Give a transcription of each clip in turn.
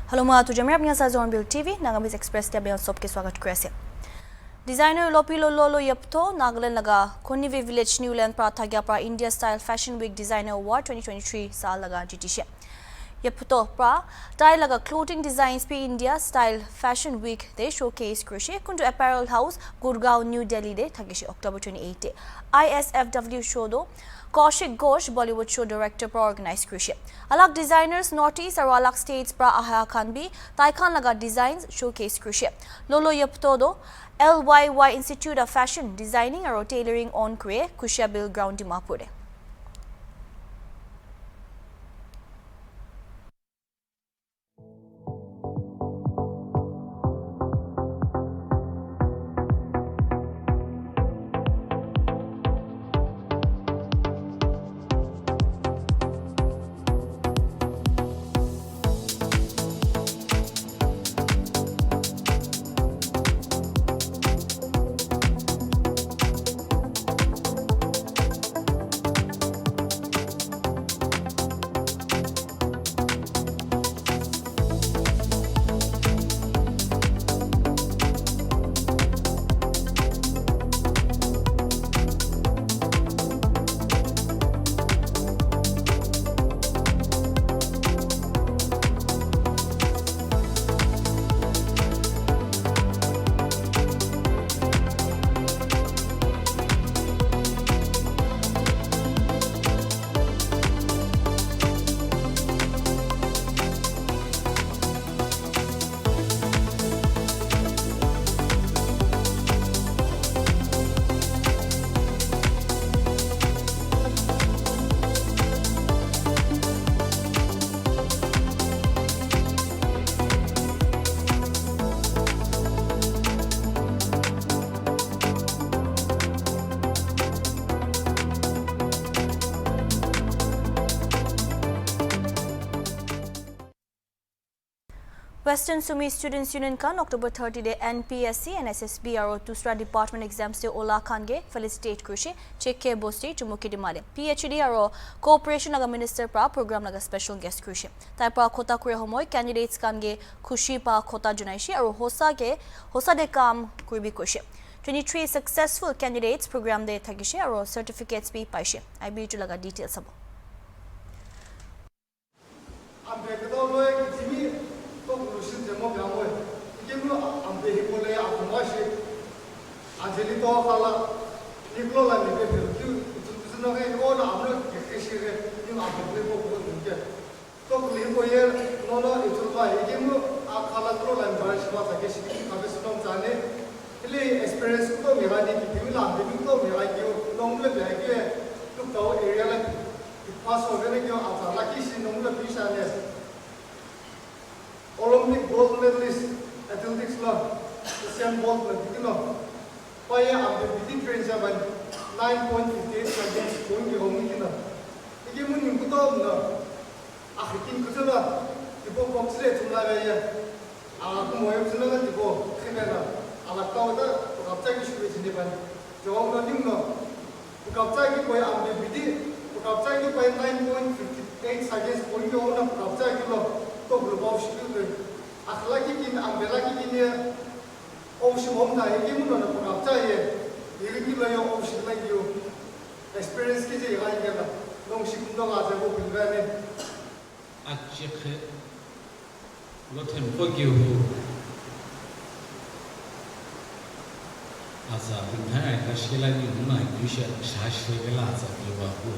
Hello mga tujamir apni sa HornbillTV NAGAMESE Express te abiyan sobke swagat kuri ase. Designer Lopilo Lolo yapto Nagaland laga Konive Village Newland pra thagya pra India Style Fashion Week Designer Award 2023 saal laga jitishe. Yapto pra tai laga clothing designs pe India Style Fashion Week de showcase krishe kundu apparel house Gurgaon New Delhi de thagishi October 28 de ISFW show do Kaushik Ghosh Bollywood show director pra organize krishe alag designers Northeast aru alag states pra aha khan bi taikhan laga designs showcase krishe Lolo yapto do LYY Institute of Fashion Designing aru Tailoring on kre Kushabil Ground Dimapur. Western Sumi Students Union kan October 30 de NPSC and SSB aro dusra department exams de Ola Khan ge felicitate kushi check ke bosti chumuki dimale PhD aro cooperation laga minister pra program laga special guest kushi tai pra khota kure homoy candidates kan ge khushi pa khota junaishi aro hosa de kam kuribi kushi 23 successful candidates program de thagishi aro certificates bi paishi IB to laga details abo Anjali to kala niklo la ni ke tu no ke ko na amlo ke shi ke ni ma ke ko ko ni ke to ko ni ko ye no no itu ba ye mu a kala to la ba shi ba sa ke shi ka be stom jane ile experience ko me ga ni ki la de ni ko me ga ki no le ba ke tu to area la pass over ne ke a sa la ki shi no le bi sa ne Olympic gold medalist athletics la Asian gold medalist no Paya ambe bidding train jaban 9.58 seconds going ke homi kina ige mun nim kuto na akhitin kutola ibo boxle tumla ya aku moyo sunanga ibo khemena ala tawda kapcha ki shuru jinde ban jawab na nim no kapcha ki paya ambe bidding kapcha ki paya 9.58 seconds going ke ona kapcha ki lo to global shuru akhla ki kin ambe la ki kin Ocean home na ye mun na pura cha ye ye ki la yo ocean la yo experience ki je ga ye na long shi kun da ga je ko bin ba ne a che khe lo them ko ki ho asa bin tha ka shi la ni na yu sha sha shi ga la za ki ba ho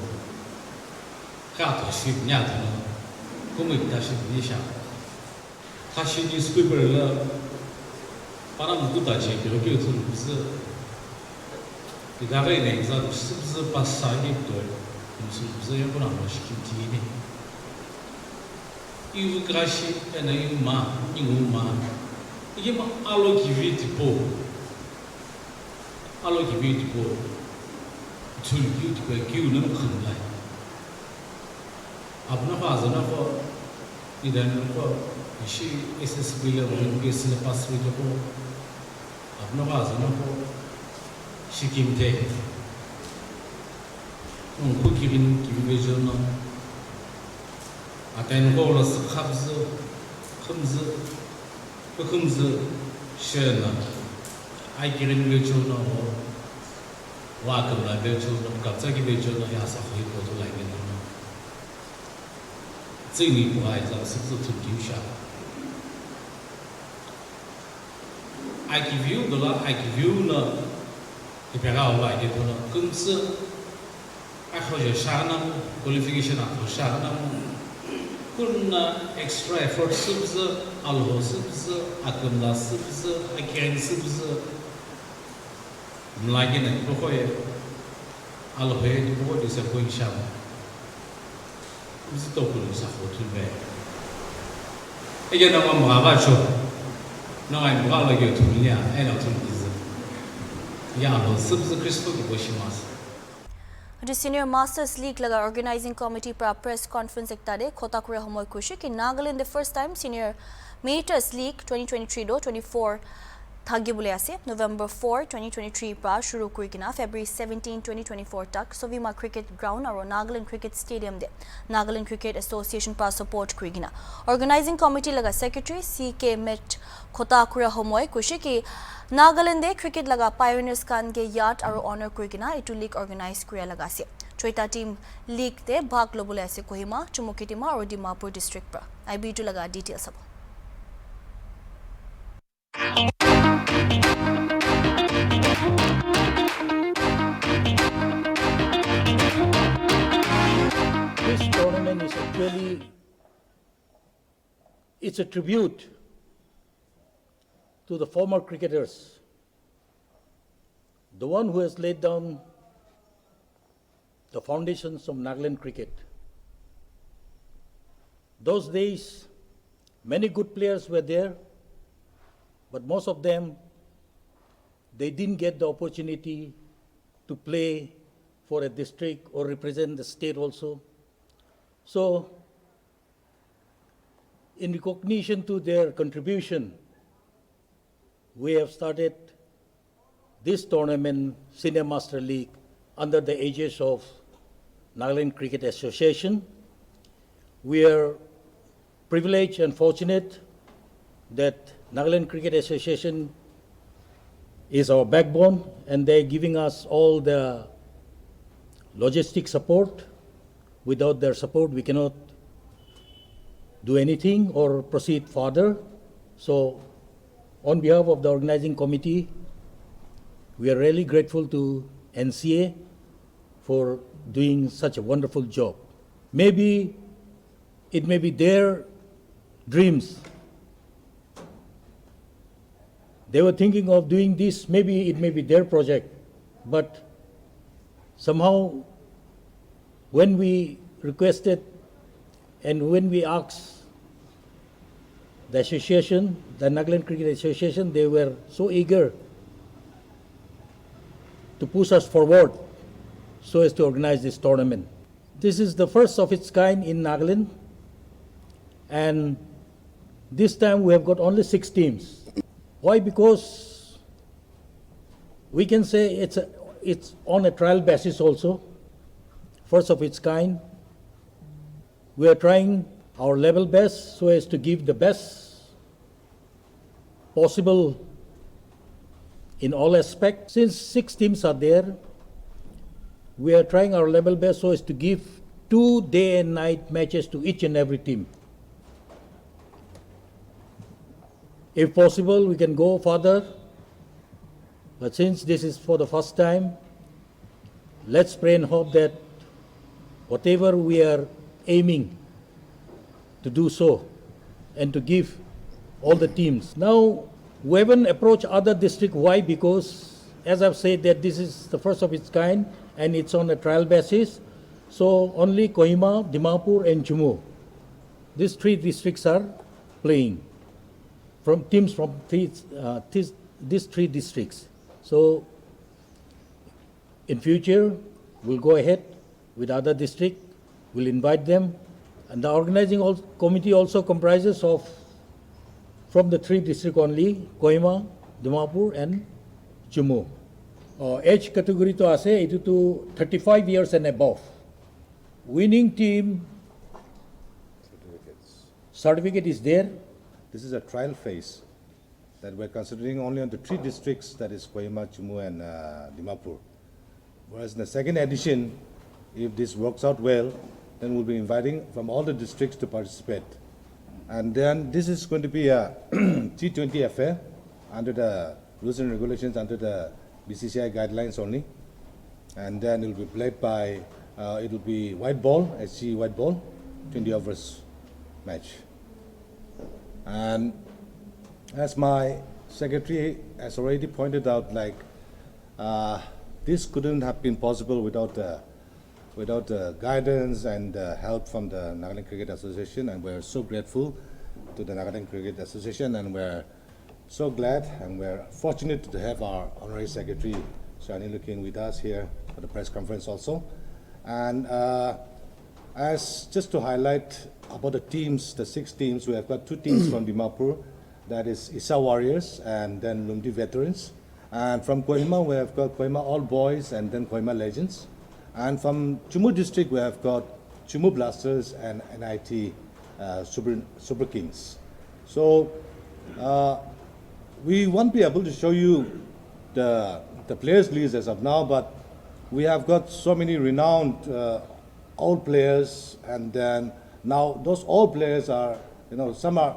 ka to shi nya de no ko mi ta shi ni sha ka shi ni super la para muito da gente, pelo que eu estou dizendo, que da vez nem exato, se você passar de dor, não se você não pode mais que tiene. E o crash é nem uma, nenhuma, e uma algo que vê tipo, tudo que eu não conheço. Abna faz na for, e daí não for, e se esse brilho não que se passa de por अपना बाज़ ना को शिकिम थे उनको किबिन बेचना आतेन को लस 控制学呢，爱给人留住呢，哇，根本留住呢，搞这个留住呢，也是回国都来的呢。这你不爱找是不是挺丢下？I give you 的啦，I give you 呢，你别搞来的呢，公司爱好些啥呢 ？qualification 啊，好啥呢？คุณ extra effort 是不是？阿罗是不是？阿根拉是不是？阿健是不是？唔来嘅呢，不会，阿罗会你不会就是不影响，不是都不能啥好听呗？一个那我冇办法说，那我冇办法有同意啊，哎，老同意是，阿罗是不是 Christopher 不行吗？Senior Masters League laga organizing committee pra press conference ekta de khota kure homoy kushi ki Nagaland the first time Senior Majors League 2023 do 24 thagi bole ase November 4 2023 pra shuru kurikina February 17 2024 tak Sovima Cricket Ground aro Nagaland Cricket Stadium de Nagaland Cricket Association pra support kurikina organizing committee laga secretary CK Met khota kure homoy kushi ki Nagaland de cricket laga pioneers kan ge yard aro honor kurikina itu league organize kuria laga ase choita team league de bhag lobole ase Kohima Chumukitima aro Dimapur district pra IB tu laga details abo This tournament is actually, it's a tribute to the former cricketers, the one who has laid down the foundations of Nagaland cricket. Those days, many good players were there, but most of them, they didn't get the opportunity to play for a district or represent the state also. So, in recognition to their contribution, we have started this tournament, Senior Master League, under the aegis of Nagaland Cricket Association. We are privileged and fortunate that Nagaland Cricket Association is our backbone, and they're giving us all the logistic support. Without their support, we cannot do anything or proceed further. So, on behalf of the organizing committee, we are really grateful to NCA for doing such a wonderful job. Maybe it may be their dreams. They were thinking of doing this, maybe it may be their project, but somehow when we requested and when we asked the association, the Nagaland Cricket Association, they were so eager to push us forward so as to organize this tournament. This is the first of its kind in Nagaland, and this time we have got only 6 teams. Why? Because we can say it's on a trial basis also, first of its kind. We are trying our level best so as to give the best possible in all aspects. Since 6 teams are there, we are trying our level best so as to give 2 day and night matches to each and every team. If possible, we can go further, but since this is for the first time, let's pray and hope that whatever we are aiming to do so and to give all the teams. Now, we haven't approached other districts. Why? Because, as I've said, that this is the first of its kind and it's on a trial basis. So only Kohima, Dimapur and Jammu, these 3 districts are playing. From teams from these 3 districts. So in future, we'll go ahead with other districts, we'll invite them, and the organizing committee also comprises of, from the 3 districts only, Kohima, Dimapur and Jammu. Age category to ase, itu to 35 years and above. Winning team certificate is there. this is a trial phase that we're considering only on the 3 districts, that is Kohima, Chimu, and Dimapur. Whereas in the second edition, if this works out well, then we'll be inviting from all the districts to participate. And then this is going to be a T20 affair under the rules and regulations, under the BCCI guidelines only. And then it will be played by, it will be white ball, SG white ball, 20 overs match. And as my secretary has already pointed out, like, this couldn't have been possible without the guidance and help from the Nagaland Cricket Association, and we're so grateful to the Nagaland Cricket Association, and we're so glad and we're fortunate to have our Honorary Secretary, Shani Lukin, with us here for the press conference also. And as just to highlight about the teams, the 6 teams, we have got 2 teams from Dimapur, that is Isa Warriors and then Lumdi Veterans. And from Kohima, we have got Kohima All Boys and then Kohima Legends. And from Chimu district, we have got Chimu Blasters and NIT Super Kings. So we won't be able to show you the players' list as of now, but we have got so many renowned old players, and then now those old players are, you know, some are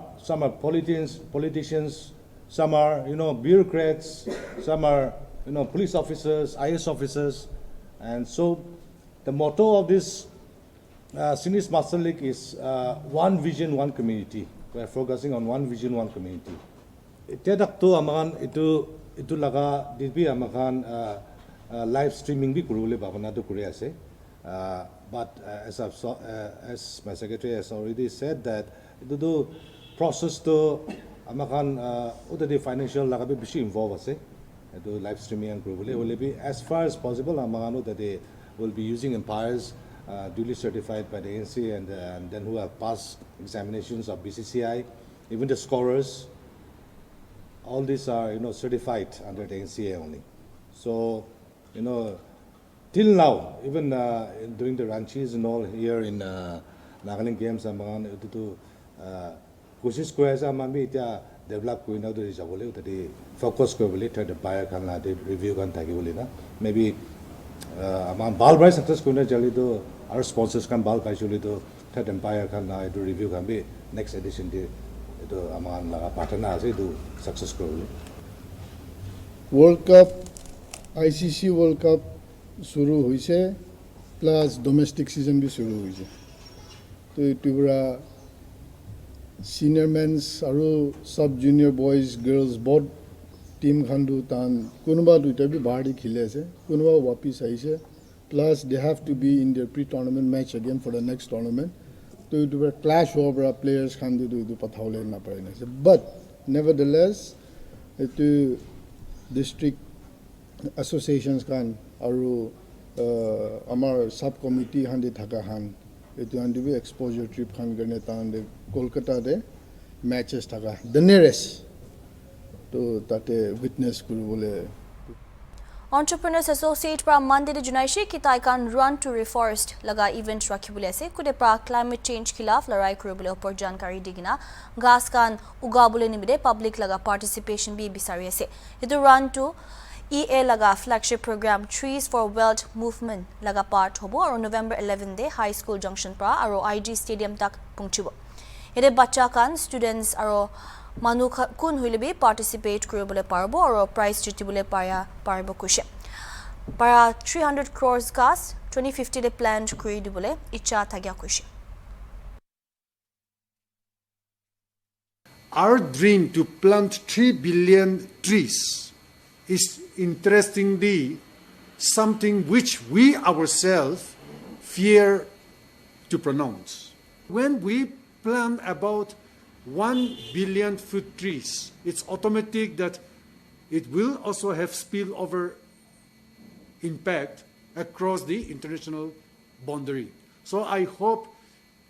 politicians, some are, you know, bureaucrats, some are, you know, police officers, IS officers. And so the motto of this Senior Master League is one vision, one community. We are focusing on one vision, one community. Itedakto amakan itu laga dibi amakan live streaming bi kurule babana to kure ase. But as my secretary has already said, that itu process to amakan udah financial laga bi bishi involved ase. Itu live streaming and kurule will be as far as possible amakan that they will be using umpires duly certified by the ANC and then who have passed examinations of BCCI, even the scorers. All these are, you know, certified under the NCA only. So, you know, till now, even during the ranches and all here in Nagaland Games, amakan itu koshis koi asa amami ita develop koi na dori jabole utadi focus koi bole third buyer kan la review kan thaki bole na maybe aman ball by success koi na jali to our sponsors kan ball kai joli to third empire kan la do review kan be next edition de itu aman laga partner ase do success koi bole. World Cup, ICC World Cup शुरू हुई से plus domestic season भी शुरू हुई से तो इतुबरा senior mains और सब जूनियर बॉयज गर्ल्स बहुत टीम खानदू तान कुनबा दुटा भी बाहरी खिले से कुनबा वापिस आई से plus they have to be in their pre tournament match again for the next tournament तो इतुबरा क्लैश ओवर प्लेयर्स खानदू दु पथावले ना पड़े ना से बट नेवरदलेस इतु डिस्ट्रिक्ट एसोसिएशंस कान और हमार सब कमिटी हांदे थाका हान इतु हांदे भी एक्सपोजर ट्रिप खान करने तांदे कोलकाता दे मैचेस थाका द नियरेस्ट तो ताते विटनेस करू बोले Entrepreneurs Associate pra Monday de Junaishi kitaikan Run to Reforest laga event rakhibule ase kude pra climate change khilaf larai kuribule opor jankari digina gas kan ugabule nimide public laga participation bi bisari ase idu Run to EA laga flagship program Trees for Wealth movement laga part hobo aru November 11 de high school junction pra aru IG stadium tak pungchibo ede bacha kan students aru manu kun huilebi participate kuribole parbo aru prize jitibole parbo kushe para 300 crores gas 2050 de planned kuri dibole icha thagya kushe. Our dream to plant 3 billion trees is interestingly something which we ourselves fear to pronounce. When we plant about 1 billion foot trees, it's automatic that it will also have spillover impact across the international boundary. So I hope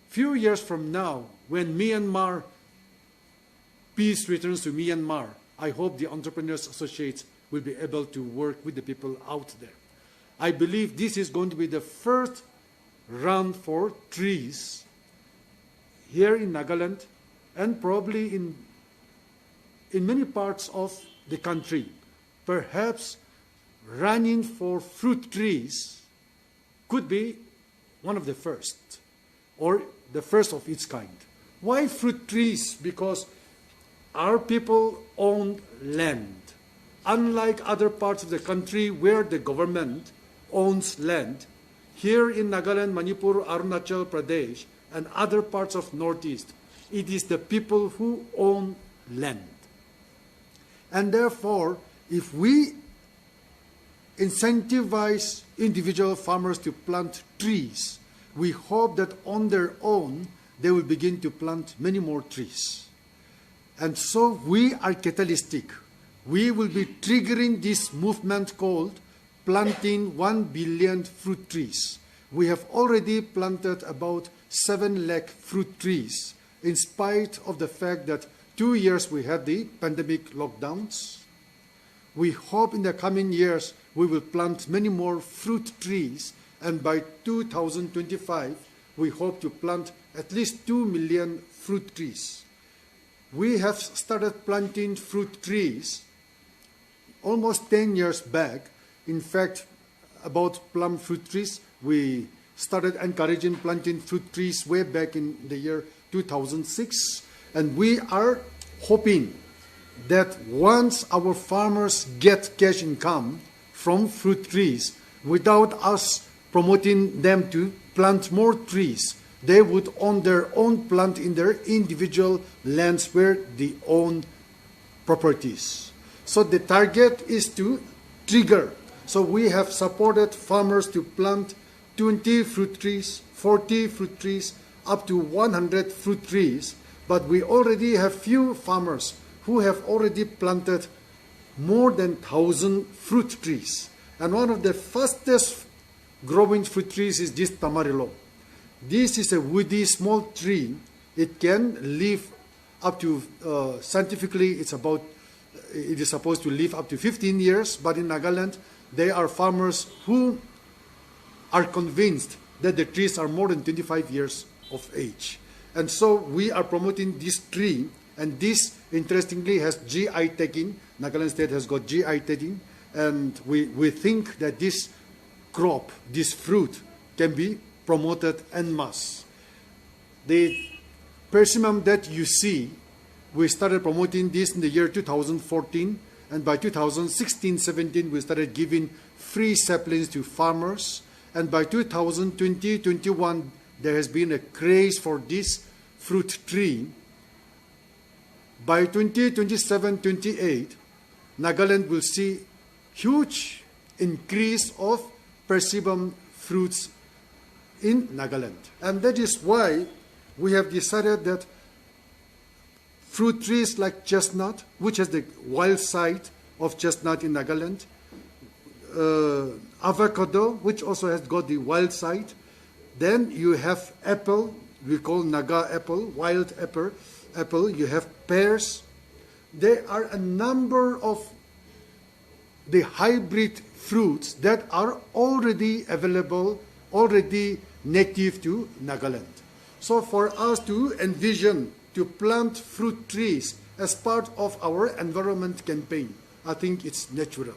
few years from now, when Myanmar peace returns to Myanmar, I hope the Entrepreneurs Associates will be able to work with the people out there. I believe this is going to be the first run for trees here in Nagaland and probably in in many parts of the country, perhaps running for fruit trees could be one of the first, or the first of its kind. Why fruit trees? Because our people own land. Unlike other parts of the country where the government owns land, here in Nagaland, Manipur, Arunachal Pradesh, and other parts of Northeast, it is the people who own land. And therefore, if we incentivize individual farmers to plant trees, we hope that on their own, they will begin to plant many more trees. And so we are catalytic. We will be triggering this movement called planting 1 billion fruit trees. We have already planted about 7 lakh fruit trees, in spite of the fact that 2 years we had the pandemic lockdowns. We hope in the coming years we will plant many more fruit trees, and by 2025 we hope to plant at least 2 million fruit trees. We have started planting fruit trees almost 10 years back. In fact, about plum fruit trees, we started encouraging planting fruit trees way back in the year 2006. And we are hoping that once our farmers get cash income from fruit trees, without us promoting them to plant more trees, they would own their own plant in their individual lands where they own properties. So the target is to trigger. So we have supported farmers to plant 20 fruit trees, 40 fruit trees, up to 100 fruit trees. But we already have few farmers who have already planted more than 1,000 fruit trees. And one of the fastest growing fruit trees is this tamarillo. This is a woody small tree. It can live up to, scientifically, it is supposed to live up to 15 years, but in Nagaland, there are farmers who are convinced that the trees are more than 25 years of age. And so we are promoting this tree, and this, interestingly, has GI tagging. Nagaland State has got GI tagging, and we think that this crop, this fruit, can be promoted en masse. The persimmon that you see, we started promoting this in the year 2014, and by 2016-17 we started giving free saplings to farmers, and by 2020-21 there has been a craze for this fruit tree. By 2027-28, Nagaland will see huge increase of persimmon fruits in Nagaland. And that is why we have decided that fruit trees like chestnut, which has the wild side of chestnut in Nagaland, avocado, which also has got the wild side. Then you have apple, we call Naga apple, wild apple. You have pears. There are a number of the hybrid fruits that are already available, already native to Nagaland. So for us to envision to plant fruit trees as part of our environment campaign, I think it's natural.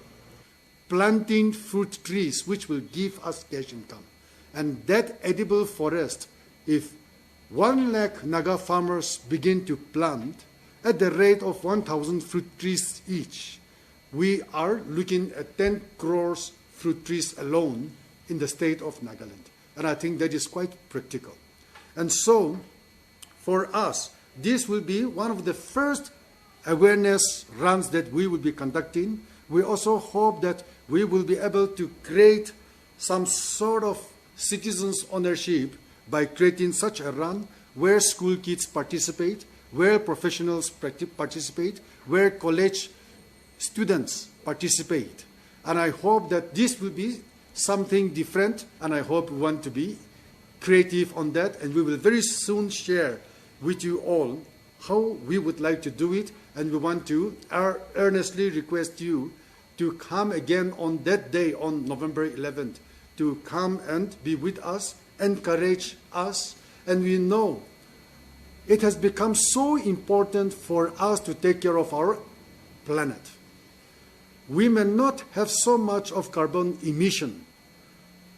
Planting fruit trees which will give us cash income. And that edible forest, if 1 lakh Naga farmers begin to plant at the rate of 1,000 fruit trees each, we are looking at 10 crores fruit trees alone in the state of Nagaland. And I think that is quite practical. And so, for us, this will be one of the first awareness runs that we will be conducting. We also hope that we will be able to create some sort of citizens' ownership by creating such a run where school kids participate, where professionals participate, where college students participate. And I hope that this will be something different, and I hope we want to be creative on that, and we will very soon share with you all how we would like to do it, and we want to earnestly request you to come again on that day, on November 11th, to come and be with us, encourage us, and we know it has become so important for us to take care of our planet. We may not have so much of carbon emission,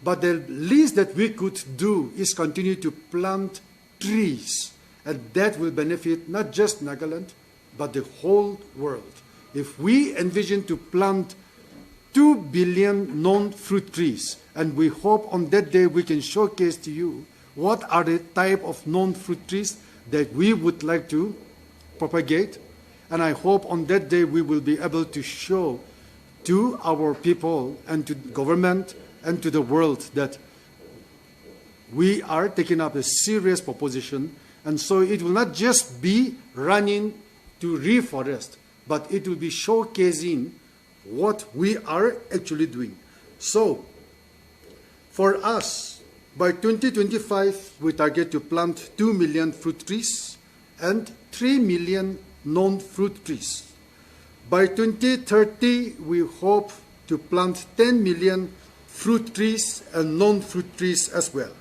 but the least that we could do is continue to plant trees, and that will benefit not just Nagaland, but the whole world. If we envision to plant 2 billion non-fruit trees, and we hope on that day we can showcase to you what are the type of non-fruit trees that we would like to propagate, and I hope on that day we will be able to show to our people and to the government and to the world that we are taking up a serious proposition, and so it will not just be running to reforest, but it will be showcasing what we are actually doing. So, for us, by 2025, we target to plant 2 million fruit trees and 3 million non-fruit trees. By 2030, we hope to plant 10 million fruit trees and non-fruit trees as well.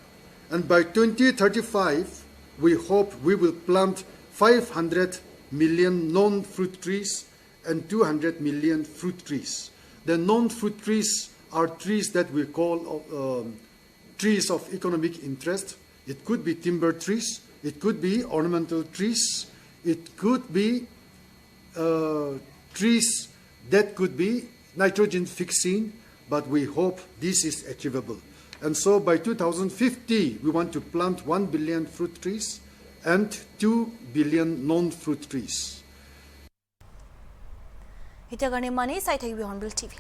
And by 2035, we hope we will plant 500 million non-fruit trees and 200 million fruit trees. The non-fruit trees are trees that we call trees of economic interest. It could be timber trees, it could be ornamental trees, it could be trees that could be nitrogen fixing, but we hope this is achievable. And so by 2050, we want to plant 1 billion fruit trees and 2 billion non-fruit trees. Ita gani mani sai thai Hornbill TV.